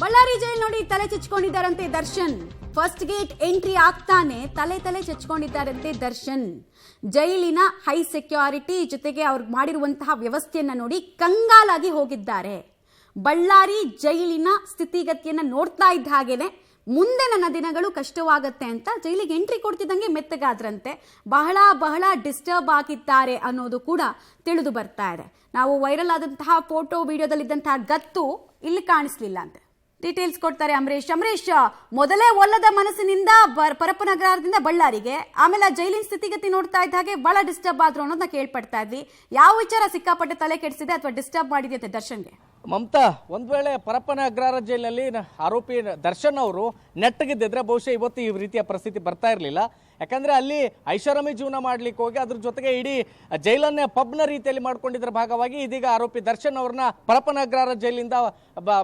Ballari jail ನೋಡಿ ತಲೆ ಚಚ್ಕೊಂಡಿದ್ದಾರಂತೆ Darshan. First gate entry ಆಗ್ತಾನೆ ತಲೆ ಚಚ್ಕೊಂಡಿದ್ದಾರಂತೆ ದರ್ಶನ್. ಜೈಲಿನ ಹೈ ಸೆಕ್ಯೂರಿಟಿ ಜೊತೆಗೆ ಅವ್ರು ಮಾಡಿರುವಂತಹ ವ್ಯವಸ್ಥೆಯನ್ನ ನೋಡಿ ಕಂಗಾಲಾಗಿ ಹೋಗಿದ್ದಾರೆ. ಬಳ್ಳಾರಿ ಜೈಲಿನ ಸ್ಥಿತಿಗತಿಯನ್ನ ನೋಡ್ತಾ ಇದ್ದ ಹಾಗೇನೆ ಮುಂದೆ ನನ್ನ ದಿನಗಳು ಕಷ್ಟವಾಗತ್ತೆ ಅಂತ ಜೈಲಿಗೆ ಎಂಟ್ರಿ ಕೊಡ್ತಿದ್ದಂಗೆ ಮೆತ್ತಗಾದ್ರಂತೆ. ಬಹಳ ಡಿಸ್ಟರ್ಬ್ ಆಗಿದ್ದಾರೆ ಅನ್ನೋದು ಕೂಡ ತಿಳಿದು ಬರ್ತಾ ಇದೆ. ನಾವು ವೈರಲ್ ಆದಂತಹ ಫೋಟೋ ವಿಡಿಯೋದಲ್ಲಿದ್ದಂತಹ ಗತ್ತು ಇಲ್ಲಿ ಕಾಣಿಸ್ಲಿಲ್ಲ ಅಂತ ಡೀಟೇಲ್ಸ್ ಕೊಡ್ತಾರೆ ಅಂಬರೀಶ್. ಮೊದಲೇ ಒಲ್ಲದ ಮನಸ್ಸಿನಿಂದ ಪರಪ್ಪನಗರದಿಂದ ಬಳ್ಳಾರಿಗೆ, ಆಮೇಲೆ ಜೈಲಿನ ಸ್ಥಿತಿಗತಿ ನೋಡ್ತಾ ಇದ್ದ ಹಾಗೆ ಬಹಳ ಡಿಸ್ಟರ್ಬ್ ಆದ್ರು ಅನ್ನೋದನ್ನ ಕೇಳ್ಪಡ್ತಾ ಇದ್ವಿ. ಯಾವ ವಿಚಾರ ಸಿಕ್ಕಾಪಟ್ಟೆ ತಲೆ ಕೆಡಿಸಿದೆ ಅಥವಾ ಡಿಸ್ಟರ್ಬ್ ಮಾಡಿದೆ ದರ್ಶನ್ಗೆ? ಮಮತಾ, ಒಂದ್ ವೇಳೆ ಪರಪ್ಪನ ಅಗ್ರಹಾರ ಜೈಲಿನಲ್ಲಿ ಆರೋಪಿ ದರ್ಶನ್ ಅವರು ನೆಟ್ಟಗಿದ್ದಿದ್ರೆ ಬಹುಶಃ ಇವತ್ತು ಈ ರೀತಿಯ ಪರಿಸ್ಥಿತಿ ಬರ್ತಾ ಇರಲಿಲ್ಲ. ಯಾಕಂದ್ರೆ ಅಲ್ಲಿ ಐಷಾರಾಮಿ ಜೀವನ ಮಾಡ್ಲಿಕ್ಕೆ ಹೋಗಿ ಅದ್ರ ಜೊತೆಗೆ ಇಡೀ ಜೈಲನ್ನೇ ಪಬ್ನ ರೀತಿಯಲ್ಲಿ ಮಾಡ್ಕೊಂಡಿದ್ರ ಭಾಗವಾಗಿ ಇದೀಗ ಆರೋಪಿ ದರ್ಶನ್ ಅವ್ರನ್ನ ಪರಪ್ಪನ ಅಗ್ರಹಾರ ಜೈಲಿಂದ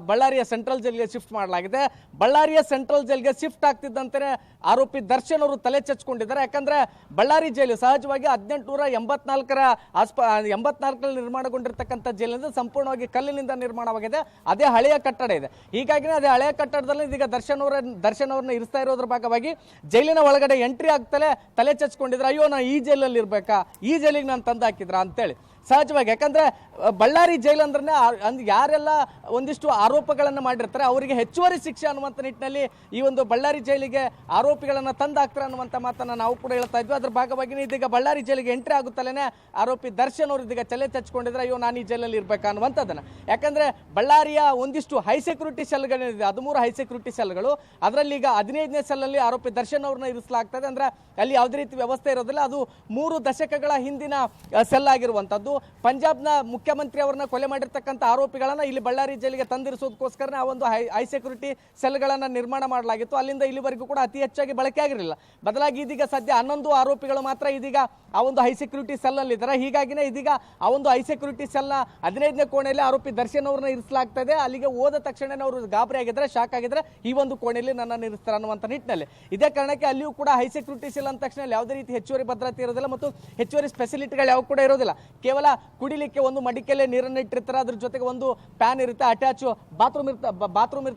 ಬಳ್ಳಾರಿಯ ಸೆಂಟ್ರಲ್ ಜೈಲ್ಗೆ ಶಿಫ್ಟ್ ಮಾಡಲಾಗಿದೆ. ಬಳ್ಳಾರಿಯ ಸೆಂಟ್ರಲ್ ಜೈಲ್ಗೆ ಶಿಫ್ಟ್ ಆಗ್ತಿದ್ದಂತೆ ಆರೋಪಿ ದರ್ಶನ್ ಅವರು ತಲೆ ಚಚ್ಕೊಂಡಿದ್ದಾರೆ. ಯಾಕಂದ್ರೆ ಬಳ್ಳಾರಿ ಜೈಲು ಸಹಜವಾಗಿ 1884 ನಿರ್ಮಾಣಗೊಂಡಿರ್ತಕ್ಕಂಥ ಜೈಲಿನಿಂದ ಸಂಪೂರ್ಣವಾಗಿ ಕಲ್ಲಿನಿಂದ ನಿರ್ಮಾಣವಾಗಿದೆ. ಅದೇ ಹಳೆಯ ಕಟ್ಟಡ ಇದೆ. ಹೀಗಾಗಿ ಅದೇ ಹಳೆಯ ಕಟ್ಟಡದಲ್ಲಿ ಇದೀಗ ದರ್ಶನ್ ಅವ್ರನ್ನ ಇರಿಸ್ತಾ ಇರೋದ್ರ ಭಾಗವಾಗಿ ಜೈಲಿನ ಒಳಗಡೆ ಎಂಟ್ರಿ ಆಗ್ತಲೇ ತಲೆ ಚಚ್ಕೊಂಡಿದ್ರೆ, ಅಯ್ಯೋ ನಾ ಈ ಜೈಲಲ್ಲಿ ಇರ್ಬೇಕಾ, ಈ ಜೈಲಿಗೆ ನಾನು ತಂದು ಹಾಕಿದ್ರ ಅಂತೇಳಿ ಸಹಜವಾಗಿ. ಯಾಕಂದ್ರೆ ಬಳ್ಳಾರಿ ಜೈಲ್ ಅಂದ್ರೆ ಯಾರೆಲ್ಲ ಒಂದಿಷ್ಟು ಆರೋಪಗಳನ್ನು ಮಾಡಿರ್ತಾರೆ ಅವರಿಗೆ ಹೆಚ್ಚುವರಿ ಶಿಕ್ಷೆ ಅನ್ನುವಂಥ ನಿಟ್ಟಿನಲ್ಲಿ ಈ ಒಂದು ಬಳ್ಳಾರಿ ಜೈಲಿಗೆ ಆರೋಪಿಗಳನ್ನು ತಂದಾಕ್ತಾರೆ ಅನ್ನುವಂಥ ಮಾತನ್ನ ನಾವು ಕೂಡ ಹೇಳ್ತಾ ಇದ್ವಿ. ಅದ್ರ ಭಾಗವಾಗಿ ಇದೀಗ ಬಳ್ಳಾರಿ ಜೈಲಿಗೆ ಎಂಟ್ರಿ ಆಗುತ್ತಲೇ ಆರೋಪಿ ದರ್ಶನ್ ಅವರು ಇದೀಗ ತಲೆ ಚಚ್ಕೊಂಡಿದ್ರೆ, ಅಯ್ಯೋ ನಾನು ಈ ಜೈಲಲ್ಲಿ ಇರ್ಬೇಕಾ ಅನ್ನುವಂಥದ್ದನ್ನ. ಯಾಕಂದ್ರೆ ಬಳ್ಳಾರಿಯ ಒಂದಿಷ್ಟು ಹೈ ಸೆಕ್ಯೂರಿಟಿ ಸೆಲ್ಗಳಿದೆ, 13 ಹೈ ಸೆಕ್ಯೂರಿಟಿ ಸೆಲ್ಗಳು. ಅದರಲ್ಲಿ ಈಗ 15ನೇ ಸೆಲ್ಲಲ್ಲಿ ಆರೋಪಿ ದರ್ಶನ್ ಅವ್ರನ್ನ ಇರಿಸಲಾಗ್ತದೆ. ಅಂದ್ರೆ ಅಲ್ಲಿ ಯಾವುದೇ ರೀತಿ ವ್ಯವಸ್ಥೆ ಇರೋದಿಲ್ಲ. ಅದು 3 ದಶಕಗಳ ಹಿಂದಿನ ಸೆಲ್ ಆಗಿರುವಂತದ್ದು. ಪಂಜಾಬ್ನ ಮುಖ್ಯಮಂತ್ರಿ ಅವರನ್ನ ಕೊಲೆ ಮಾಡಿರ್ತಕ್ಕಂಥ ಆರೋಪಿಗಳನ್ನ ಇಲ್ಲಿ ಬಳ್ಳಾರಿ ಜೈಲಿಗೆ ತಂದಿರಿಸೋದಕ್ಕೋಸ್ಕರ ಆ ಒಂದು ಹೈ ಸೆಕ್ಯೂರಿಟಿ ಸೆಲ್ಗಳನ್ನ ನಿರ್ಮಾಣ ಮಾಡಲಾಗಿತ್ತು. ಅಲ್ಲಿಂದ ಇಲ್ಲಿವರೆಗೂ ಕೂಡ ಅತಿ ಹೆಚ್ಚಾಗಿ ಬಳಕೆ ಆಗಿರಲಿಲ್ಲ. ಬದಲಾಗಿ ಇದೀಗ ಸದ್ಯ 11 ಆರೋಪಿಗಳು ಮಾತ್ರ ಇದೀಗ ಆ ಒಂದು ಹೈ ಸೆಕ್ಯೂರಿಟಿ ಸೆಲ್ ಅಲ್ಲಿ ಇದ್ದಾರೆ. ಹೀಗಾಗಿನೇ ಇದೀಗ ಆ ಒಂದು ಹೈ ಸೆಕ್ಯೂರಿಟಿ ಸೆಲ್ ನ 15ನೇ ಕೋಣೆಯಲ್ಲಿ ಆರೋಪಿ ದರ್ಶನ್ ಅವ್ರನ್ನ ಇರಿಸಲಾಗ್ತಾ ಇದೆ. ಅಲ್ಲಿಗೆ ಹೋದ ತಕ್ಷಣ ಅವರು ಗಾಬರಿ ಆಗಿದ್ರೆ, ಶಾಕ್ ಆಗಿದ್ರೆ, ಈ ಒಂದು ಕೋಣೆಯಲ್ಲಿ ನನ್ನ ಇರಿಸ್ತಾರೆ ಅನ್ನುವಂಥ ನಿಟ್ಟಿನಲ್ಲಿ. ಇದೇ ಕಾರಣಕ್ಕೆ ಅಲ್ಲಿಯೂ ಕೂಡ ಹೈ ಸೆಕ್ಯೂರಿಟಿ ಸೆಲ್ ಅಂದ ತಕ್ಷಣ ಯಾವುದೇ ರೀತಿ ಹೆಚ್ಚುವರಿ ಭದ್ರತೆ ಇರೋದಿಲ್ಲ ಮತ್ತು ಹೆಚ್ಚುವರಿ ಫೆಸಿಲಿಟಿಗಳು ಯಾವ ಕೂಡ ಇರೋದಿಲ್ಲ. ಕೇವಲ ಕುಡಿಲಿಕ್ಕೆ ಒಂದು ಮಡಿಕೆಲೆ ನೀರನ್ನು ಇಟ್ಟಿರ್ತಾರೆ. ಅದ್ರ ಜೊತೆಗೆ ಒಂದು ಪ್ಯಾನ್ ಇರುತ್ತೆ, ಅಟ್ಯಾಚ್ ಬಾತ್ರೂಮ್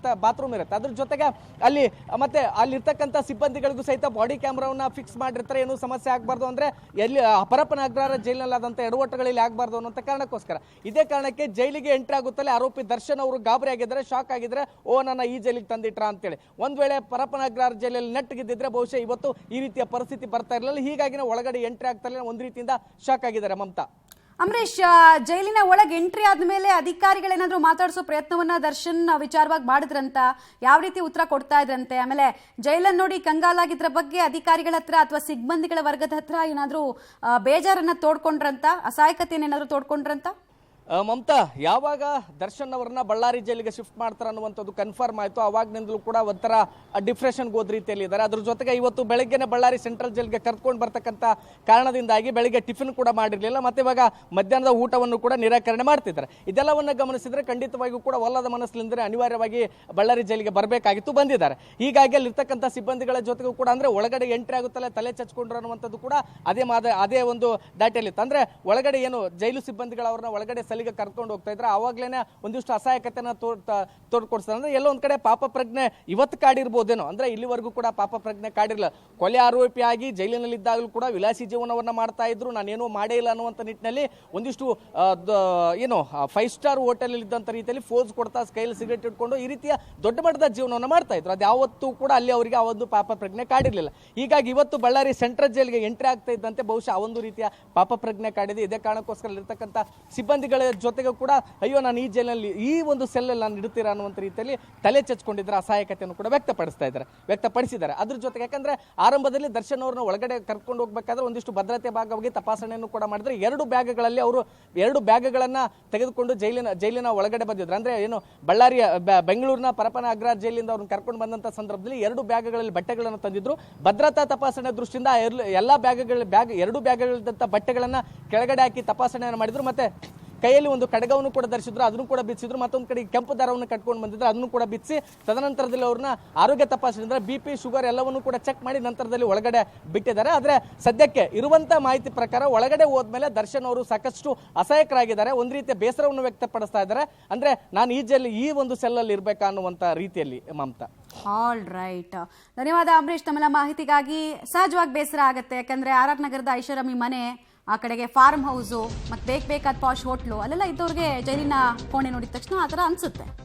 ಇರುತ್ತೆ. ಅದ್ರ ಜೊತೆಗೆ ಅಲ್ಲಿ ಮತ್ತೆ ಅಲ್ಲಿರ್ತಕ್ಕಂಥ ಸಿಬ್ಬಂದಿಗಳಿಗೂ ಸಹಿತ ಬಾಡಿ ಕ್ಯಾಮ್ರಾವನ್ನ ಫಿಕ್ಸ್ ಮಾಡಿರ್ತಾರೆ. ಏನು ಸಮಸ್ಯೆ ಆಗಬಾರ್ದು ಅಂದ್ರೆ ಎಲ್ಲಿ ಪರಪ್ಪನ ಅಗ್ರಹಾರ ಜೈಲಿನಲ್ಲಿ ಆದಂಥ ಎಡವಟ್ಟುಗಳಲ್ಲಿ ಆಗಬಾರ್ದು ಅನ್ನೋಂಥ ಕಾರಣಕ್ಕೋಸ್ಕರ. ಇದೇ ಕಾರಣಕ್ಕೆ ಜೈಲಿಗೆ ಎಂಟ್ರಿ ಆಗುತ್ತಲೇ ಆರೋಪಿ ದರ್ಶನ್ ಅವರು ಗಾಬರಿ ಆಗಿದ್ದಾರೆ, ಶಾಕ್ ಆಗಿದ್ರೆ, ಓ ನನ್ನ ಈ ಜೈಲಿಗೆ ತಂದಿಟ್ರ ಅಂತೇಳಿ. ಒಂದ್ ವೇಳೆ ಪರಪ್ಪನ ಅಗ್ರಹಾರ ಜೈಲಲ್ಲಿ ನೆಟ್ಟಗಿದ್ದಿದ್ರೆ ಬಹುಶಃ ಇವತ್ತು ಈ ರೀತಿಯ ಪರಿಸ್ಥಿತಿ ಬರ್ತಾ ಇರಲಿಲ್ಲ. ಹೀಗಾಗಿ ಒಳಗಡೆ ಎಂಟ್ರಿ ಆಗ್ತಾ ಒಂದ್ ರೀತಿಯಿಂದ ಶಾಕ್ ಆಗಿದ್ದಾರೆ. ಮಮತಾ, ಅಂಬರೀಶ್, ಜೈಲಿನ ಒಳಗೆ ಎಂಟ್ರಿ ಆದ್ಮೇಲೆ ಅಧಿಕಾರಿಗಳೇನಾದ್ರೂ ಮಾತಾಡಿಸೋ ಪ್ರಯತ್ನವನ್ನ ದರ್ಶನ್ ವಿಚಾರವಾಗಿ ಮಾಡಿದ್ರಂತ? ಯಾವ ರೀತಿ ಉತ್ತರ ಕೊಡ್ತಾ ಇದ್ರಂತೆ? ಆಮೇಲೆ ಜೈಲನ್ನು ನೋಡಿ ಕಂಗಾಲಾಗಿದ್ರ ಬಗ್ಗೆ ಅಧಿಕಾರಿಗಳ ಹತ್ರ ಅಥವಾ ಸಿಬ್ಬಂದಿಗಳ ವರ್ಗದ ಹತ್ರ ಏನಾದ್ರೂ ಬೇಜಾರನ್ನ ತೋಡ್ಕೊಂಡ್ರಂತ, ಅಸಹಾಯಕತೆಯನ್ನೇನಾದ್ರೂ ತೋಡ್ಕೊಂಡ್ರಂತ? ಮಮತಾ, ಯಾವಾಗ ದರ್ಶನ್ ಅವರನ್ನ ಬಳ್ಳಾರಿ ಜೈಲಿಗೆ ಶಿಫ್ಟ್ ಮಾಡ್ತಾರೆ ಅನ್ನುವಂಥದ್ದು ಕನ್ಫರ್ಮ್ ಆಯಿತು, ಅವಾಗ್ನಿಂದಲೂ ಕೂಡ ಒಂಥರ ಡಿಪ್ರೆಷನ್ಗೆ ಹೋದ ರೀತಿಯಲ್ಲಿ ಇದ್ದಾರೆ. ಅದ್ರ ಜೊತೆಗೆ ಇವತ್ತು ಬೆಳಗ್ಗೆನೆ ಬಳ್ಳಾರಿ ಸೆಂಟ್ರಲ್ ಜೈಲ್ಗೆ ಕರ್ಕೊಂಡು ಬರ್ತಕ್ಕಂಥ ಕಾರಣದಿಂದಾಗಿ ಬೆಳಿಗ್ಗೆ ಟಿಫಿನ್ ಕೂಡ ಮಾಡಿರಲಿಲ್ಲ. ಮತ್ತೆ ಇವಾಗ ಮಧ್ಯಾಹ್ನದ ಊಟವನ್ನು ಕೂಡ ನಿರಾಕರಣೆ ಮಾಡ್ತಿದ್ದಾರೆ. ಇದೆಲ್ಲವನ್ನು ಗಮನಿಸಿದ್ರೆ ಖಂಡಿತವಾಗಿಯೂ ಕೂಡ ಒಲ್ಲದ ಮನಸ್ಸಿನಿಂದ ಅನಿವಾರ್ಯವಾಗಿ ಬಳ್ಳಾರಿ ಜೈಲಿಗೆ ಬರಬೇಕಾಗಿತ್ತು, ಬಂದಿದ್ದಾರೆ. ಹೀಗಾಗಿ ಅಲ್ಲಿರ್ತಕ್ಕಂಥ ಸಿಬ್ಬಂದಿಗಳ ಜೊತೆಗೂ ಕೂಡ ಅಂದ್ರೆ ಒಳಗಡೆ ಎಂಟ್ರಿ ಆಗುತ್ತಲ್ಲ ತಲೆ ಚಚ್ಕೊಂಡ್ರು ಅನ್ನುವಂಥದ್ದು ಕೂಡ ಅದೇ ಒಂದು ದಾಟಿಯಲ್ಲಿತ್ತು. ಅಂದ್ರೆ ಒಳಗಡೆ ಏನು ಜೈಲು ಸಿಬ್ಬಂದಿಗಳು ಅವ್ರನ್ನ ಒಳಗಡೆ ಸಲಿಗೆ ಕರ್ಕೊಂಡು ಹೋಗ್ತಾ ಇದ್ರೆ ಅವಾಗ್ಲೇನೆ ಒಂದಿಷ್ಟು ಅಸಹಾಯಕತೆನ ತೋಡ್ಕೊಡ್ತಾರೆ. ಅಂದ್ರೆ ಎಲ್ಲೋ ಒಂದ್ ಕಡೆ ಪಾಪ ಪ್ರಜ್ಞೆ ಇವತ್ತು ಕಾಡಿರ್ಬೋದೇನೋ, ಅಂದ್ರೆ ಇಲ್ಲಿವರೆಗೂ ಕೂಡ ಪಾಪ ಪ್ರಜ್ಞೆ ಕಾಡಿರಲಿಲ್ಲ. ಕೊಲೆ ಆರೋಪಿಯಾಗಿ ಜೈಲಿನಲ್ಲಿ ಇದ್ದಾಗಲೂ ಕೂಡ ವಿಲಾಸಿ ಜೀವನವನ್ನ ಮಾಡ್ತಾ ಇದ್ರು, ನಾನೇನೋ ಮಾಡೇ ಇಲ್ಲ ಅನ್ನುವಂಥ ನಿಟ್ಟಿನಲ್ಲಿ ಒಂದಿಷ್ಟು ಏನು 5 ಸ್ಟಾರ್ ಹೋಟೆಲ್ ಇದ್ದಂಥ ರೀತಿಯಲ್ಲಿ ಫೋರ್ಸ್ ಕೊಡ್ತಾ ಕೈಯಲ್ಲಿ ಸಿಗರೇಟ್ ಇಟ್ಕೊಂಡು ಈ ರೀತಿಯ ದೊಡ್ಡ ಮಟ್ಟದ ಜೀವನವನ್ನು ಮಾಡ್ತಾ ಇದ್ರು. ಅದು ಯಾವತ್ತೂ ಕೂಡ ಅಲ್ಲಿ ಅವರಿಗೆ ಆ ಒಂದು ಪಾಪ ಪ್ರಜ್ಞೆ ಕಾಡಿರಲಿಲ್ಲ. ಹೀಗಾಗಿ ಇವತ್ತು ಬಳ್ಳಾರಿ ಸೆಂಟ್ರಲ್ ಜೈಲ್ಗೆ ಎಂಟ್ರಿ ಆಗ್ತಾ ಇದ್ದಂತೆ ಬಹುಶಃ ಆ ಒಂದು ರೀತಿಯ ಪಾಪ ಪ್ರಜ್ಞೆ ಕಾಡಿದೆ. ಇದೇ ಕಾರಣಕ್ಕೋಸ್ಕರ ಇರ್ತಕ್ಕಂಥ ಸಿಬ್ಬಂದಿಗಳ ಜೊತೆಗೆ ಕೂಡ ಅಯ್ಯೋ ನಾನು ಈ ಜೈಲಿನಲ್ಲಿ ಈ ಒಂದು ಸೆಲ್ಲಲ್ಲಿ ನಾನು ಇಡ್ತೀರಾ ಅನ್ನುವಂಥ ರೀತಿಯಲ್ಲಿ ತಲೆ ಚಚ್ಕೊಂಡಿದ್ದಾರೆ, ಅಸಹಾಯಕತೆಯನ್ನು ಕೂಡ ವ್ಯಕ್ತಪಡಿಸಿದ್ದಾರೆ. ಅದ್ರ ಜೊತೆಗೆ ಯಾಕಂದ್ರೆ ಆರಂಭದಲ್ಲಿ ದರ್ಶನ್ ಅವ್ರನ್ನ ಒಳಗಡೆ ಕರ್ಕೊಂಡು ಹೋಗ್ಬೇಕಾದ್ರೆ ಒಂದಿಷ್ಟು ಭದ್ರತೆ ಭಾಗವಾಗಿ ತಪಾಸಣೆಯನ್ನು ಕೂಡ ಮಾಡಿದ್ರೆ 2 ಬ್ಯಾಗ್ಗಳಲ್ಲಿ ಅವರು 2 ಬ್ಯಾಗ್ಗಳನ್ನ ತೆಗೆದುಕೊಂಡು ಜೈಲಿನ ಒಳಗಡೆ ಬಂದಿದ್ರು. ಅಂದ್ರೆ ಏನು ಬೆಂಗಳೂರಿನ ಪರಪನ ಅಗ್ರಹಾರ ಜೈಲಿಂದ ಅವ್ರನ್ನ ಕರ್ಕೊಂಡು ಬಂದಂತ ಸಂದರ್ಭದಲ್ಲಿ 2 ಬ್ಯಾಗ್ಗಳಲ್ಲಿ ಬಟ್ಟೆಗಳನ್ನು ತಂದಿದ್ರು. ಭದ್ರತಾ ತಪಾಸಣೆ ದೃಷ್ಟಿಯಿಂದ ಎಲ್ಲಾ 2 ಬ್ಯಾಗ್ಗಳಿದ್ದಂತ ಬಟ್ಟೆಗಳನ್ನ ಕೆಳಗಡೆ ಹಾಕಿ ತಪಾಸಣೆಯನ್ನು ಮಾಡಿದ್ರು. ಮತ್ತೆ ಕೈಯಲ್ಲಿ ಒಂದು ಕಡಗವನ್ನು ಕೂಡ ಧರಿಸಿದ್ರು, ಅದನ್ನು ಕೂಡ ಬಿಚ್ಚಿದ್ರು. ಮತ್ತೊಂದು ಕಡೆ ಕೆಂಪು ದಾರವನ್ನು ಕಟ್ಕೊಂಡು ಬಂದಿದ್ರು, ಅದನ್ನು ಕೂಡ ಬಿಚ್ಚಿ ತದನಂತರದಲ್ಲಿ ಅವ್ರನ್ನ ಆರೋಗ್ಯ ತಪಾಸಣೆ BP ಶುಗರ್ ಎಲ್ಲವನ್ನು ಕೂಡ ಚೆಕ್ ಮಾಡಿ ನಂತರದಲ್ಲಿ ಒಳಗಡೆ ಬಿಟ್ಟಿದ್ದಾರೆ. ಆದ್ರೆ ಸದ್ಯಕ್ಕೆ ಇರುವಂತ ಮಾಹಿತಿ ಪ್ರಕಾರ ಒಳಗಡೆ ಹೋದ್ಮೇಲೆ ದರ್ಶನ್ ಅವರು ಸಾಕಷ್ಟು ಅಸಹಾಯಕರಾಗಿದ್ದಾರೆ, ಒಂದ್ ರೀತಿಯ ಬೇಸರವನ್ನು ವ್ಯಕ್ತಪಡಿಸ್ತಾ ಇದ್ದಾರೆ. ಅಂದ್ರೆ ನಾನು ಈ ಒಂದು ಸೆಲ್ಲಲ್ಲಿ ಇರ್ಬೇಕಾ ಅನ್ನುವಂತ ರೀತಿಯಲ್ಲಿ. ಮಮತಾ, ಆಲ್ ರೈಟ್, ಧನ್ಯವಾದ ಅಂಬರೀಶ್ ತಮ್ಮೆಲ್ಲ ಮಾಹಿತಿಗಾಗಿ. ಸಹಜವಾಗಿ ಬೇಸರ ಆಗುತ್ತೆ, ಯಾಕಂದ್ರೆ RR ನಗರದ ಐಷಾರಾಮಿ ಮನೆ, ಆ ಕಡೆಗೆ ಫಾರ್ಮ್ ಹೌಸು, ಮತ್ತೆ ಬೇಕಾದ ಪಾಶ್ ಹೋಟ್ಲು, ಅಲ್ಲೆಲ್ಲ ಇದ್ದವ್ರಿಗೆ ಜೈಲಿನ ಕೋಣೆ ನೋಡಿದ ತಕ್ಷಣ ಆ ಥರ ಅನ್ಸುತ್ತೆ.